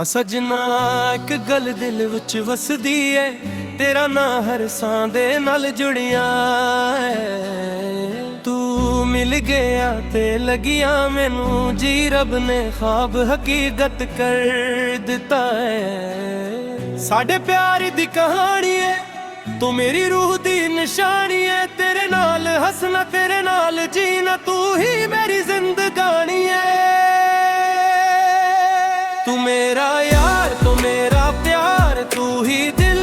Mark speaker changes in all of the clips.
Speaker 1: सजना एक गल दिल विच वसदी है, तेरा ना हर सां दे नाल जुड़िया है। तू मिल गया ते लगिया मैनू जी, रब ने ख्वाब हकीकत कर दिता है। साडे प्यार दी कहानी है, तू मेरी रूह दी निशानी है। तेरे नाल हसना तेरे नाल जीना, तू ही मेरी जिंदगानी है। तू मेरा यार तू मेरा प्यार, तू ही दिल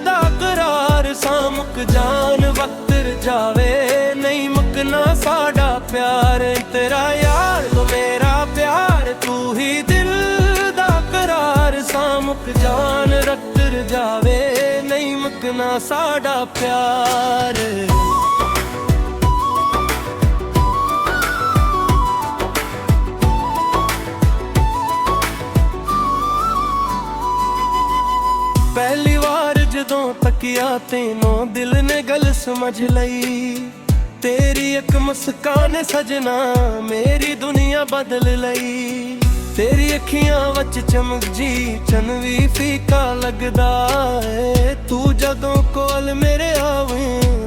Speaker 1: दा करार। सामुक जान वक्त जावे नहीं मुकना साडा प्यार। तेरा यार तू मेरा प्यार, तू ही दिल दा करार। सामुक जान वक्त जावे नहीं मुकना साडा प्यार। पहली बार जदों तकिया तेनों दिल ने गल समझ लई। तेरी एक मुस्कान सजना मेरी दुनिया बदल लई। तेरी अखियां वच चमक जी चन भी फीका लगदा है। तू जदों कोल मेरे आवे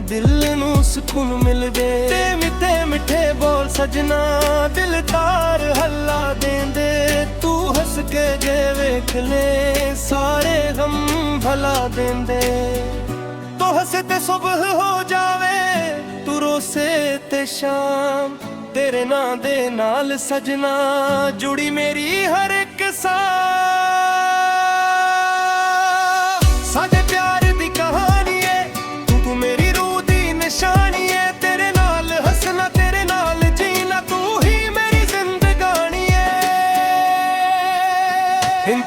Speaker 1: दिल नू सुकून मिलदे। ते मिठे मिठे बोल सजना दिल तार हल्ला देंदे। तू हस के जे वेख ले सारे गम भला देंदे। तो हसे ते सुबह हो जावे, तू रोसे ते शाम। तेरे नां दे नाल सजना जुड़ी मेरी हर एक साडे प्यार दी कहानी है, तू मेरी रूह दी निशानी है। तेरे नाल हसना तेरे नाल जीना, तू ही मेरी जिंदगानी है।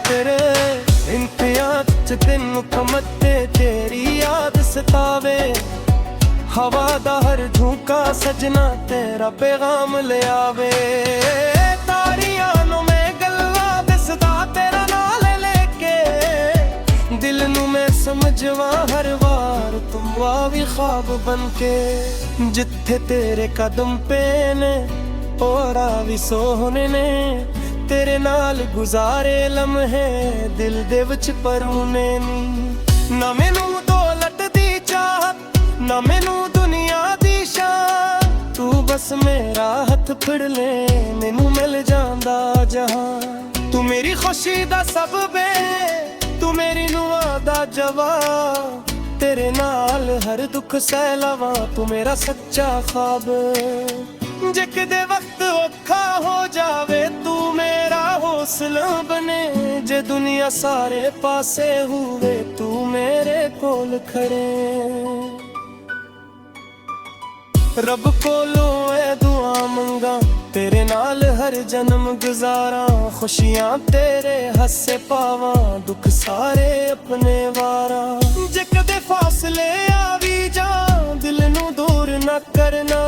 Speaker 1: तेरे इंतजार च तेनू थमते तेरी याद सतावे। हवा दा हर झोंका सजना तेरा पैगाम ले आवे। तारियां नू मैं गल्ला दसदा तेरा नाल लेके। दिल नू मैं समझवा हर वार तुम आवी ख्वाब बनके। जिथे तेरे कदम पे ने और आवी सोहने ने। तेरे नाल गुजारे लम्हे दिल दे विच परूने नी। ना मैनू दौलत दी चाहत ना मैनू दुनिया दी शान। तू बस मेरा हथ फड़ ले मैनू मिल जांदा जहां। तू मेरी खुशी दा सबब है, तू मेरी नुआ दा जवाब। तेरे नाल हर दुख सह लवां, तू मेरा सच्चा ख्वाब। जे कदे वक्त औखा हो जावे तू मेरा हौसला बने। जे दुनिया सारे पासे हुए तू मेरे कोल खड़े। रब कोलों ऐ दुआ मंगा तेरे नाल हर जन्म गुजारा। खुशियां तेरे हस्से पावां दुख सारे अपने वारा। जे कदे फासले आवी जा दिल नू दूर ना करना।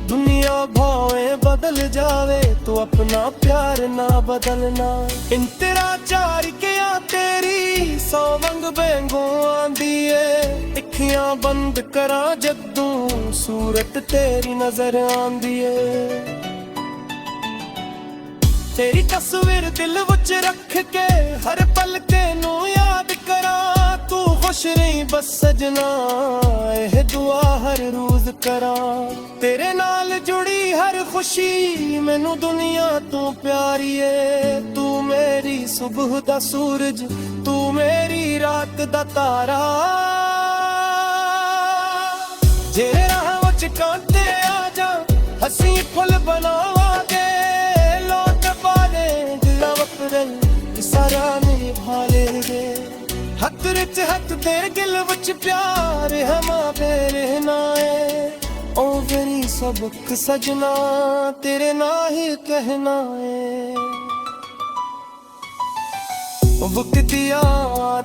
Speaker 1: दुनिया भावे बदल जावे तू अपना प्यार ना बदलना। इंतरा चार के आ तेरी सौ वंग बैंगों आंदी है। अखियां बंद करा जदों सूरत तेरी नजर आंदी है। तेरी तस्वीर दिल विच रख के हर पल तेनू याद करा। तू खुश रही बस सजना एह दुआ हर रोज करा। तेरे नाल जुड़ी हर खुशी मैनू दुनिया तू प्यारी है। तू मेरी सुबह दा सूरज, तू मेरी रात दा तारा। जेरे राह विच कांटे आ जा हसी फुल बनावांगे। लोट पाले दिला वफरन सारा मेरी भालेंगे। हथ रिच हथ तेरे दिल विच प्यार हमा रहना है। ओ मेरी सबक सजना तेरे ना ही कहना है। वक्तिया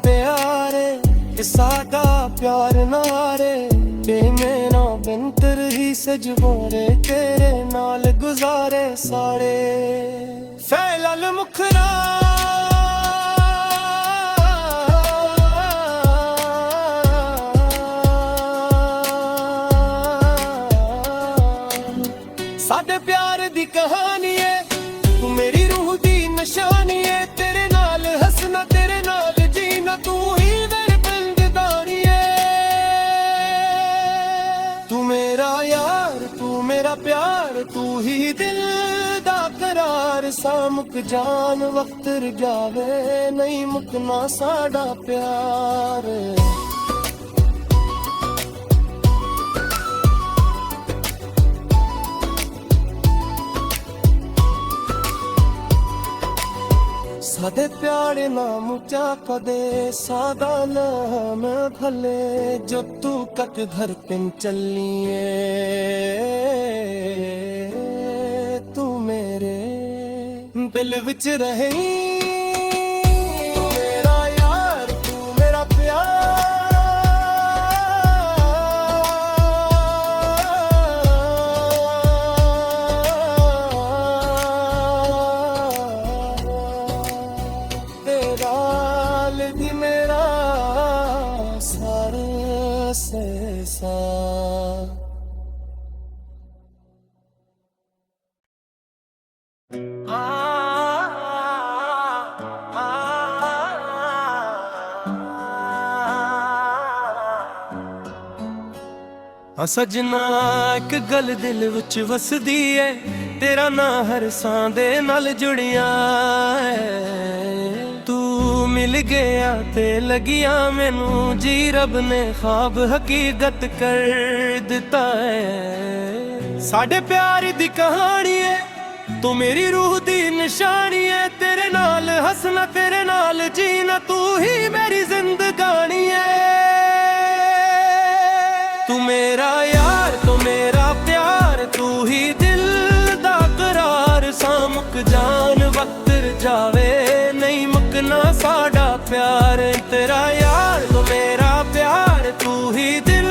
Speaker 1: दे यारे सादा प्यार नारे। मेरा बिंतर ही सजबोरे तेरे नाल गुजारे सारे। फैलल मुखरा साडे प्यार दी कहानी है, तू मेरी रूह दी निशानी है। तेरे नाल सा मुक जान वक्त जावे, नहीं मुकना साडा प्यार। सादे प्यारे ना मुचा कदे सादा नाम भले, जो तू कट धर पिन चलिए तू मेरे दिल विच रहे। तू मेरा यार तू मेरा दी मेरा सारे से सा। सजना एक गल दिल विच वसदी है, तेरा ना हर सां दे नाल जुड़िया है। तू मिल गया ते लगिया मैनू जी, रब ने ख्वाब हकीकत कर दिता है। साडे प्यार दी कहानी है, तू मेरी रूह दी निशानी है। तेरे नाल हंसना तेरे नाल जीना, तू ही मेरी जिंदगानी है। तू मेरा यार तू मेरा प्यार, तू ही दिल दा करार। सामुक जान वक्त जावे, नहीं मुकना साडा प्यार। तेरा यार तू मेरा प्यार, तू ही दिल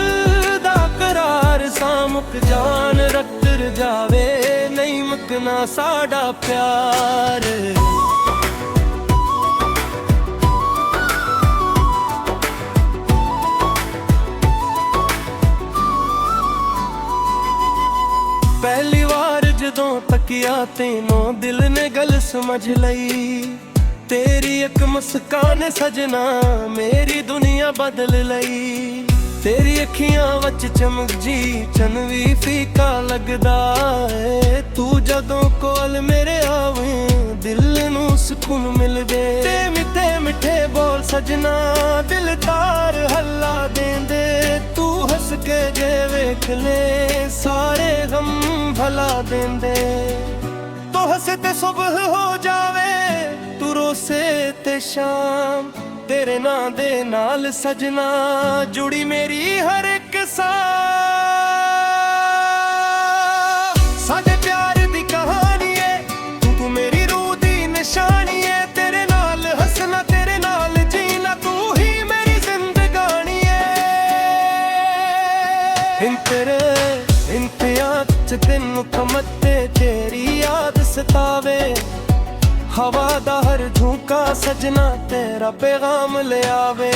Speaker 1: दा करार। सामुक जान वक्त जावे, नहीं मुकना साडा प्यार। पहली बार जदों तकिया तेनों दिल ने गल समझ लई। तेरी एक मुस्कान सजना मेरी दुनिया बदल लई। तेरी अखियां वच चमक जी चन भी फीका लगदा है। तू जदों कोल मेरे आवे दिल नूं सुकून मिलदे। ते मिठे मिठे बोल सजना दिल तार हल्ला देंदे। तू हंस के जे वेख ले सारे गम भला देंदे। तो हंसे ते सुबह हो जावे, तू रोसे ते शाम। तेरे नां दे नाल सजना जुड़ी मेरी हर एक सांस। साडे प्यार दी कहानी है, तू मेरी रूह दी निशानी है। तेरे नाल हंसना तेरे नाल जीना, तू ही मेरी जिंदगानी है। तेरे इंतजार च दिन कमते तेरी याद सतावे। हवा दा हर झोंका सजना तेरा पैगाम ले आवे।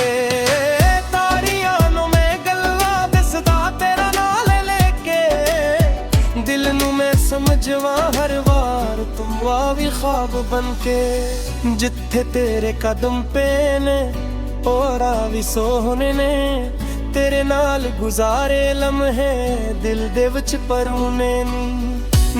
Speaker 1: तारियां नूं मैं गल्लां दसदा तेरा नाल लेके, दिल नूं मैं समझवा हर वार तू आवी ख्वाब बनके। जिथे तेरे कदम पे ने और आवी सोहने ने, तेरे नाल गुजारे लम्हे दिल दे विच परूने नी।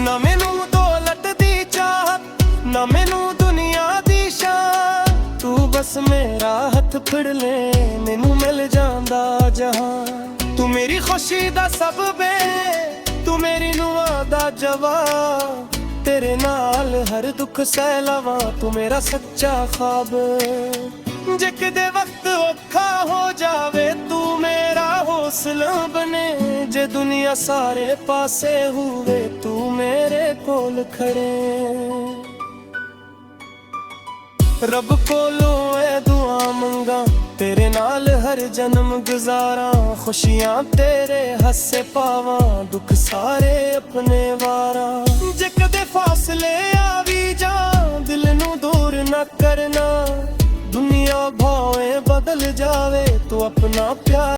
Speaker 1: ना मैनू दौलत दी चाहत ना मैनू दुनिया दी शान, तू बस मेरा हथ फड़ ले मैनू मिल जांदा जहां। तू मेरी खुशी दा सबब है, तू मेरी नुआ दा जवाब। तेरे नाल हर दुख सह लवां, तू मेरा सच्चा ख्वाब। जे किदे वक्त औखा हो जावे तू मेरा हौसला बने। जे दुनिया सारे पासे हुए तू मेरे कोल खड़े। रब कोलों ऐ दुआ मंगा तेरे नाल हर जन्म गुजारा। खुशियां तेरे हस्से पावा दुख सारे अपने वारा। जे कदे फासले आवी जा दिल नू दूर न करना। दुनिया भावें बदल जावे तू अपना प्यार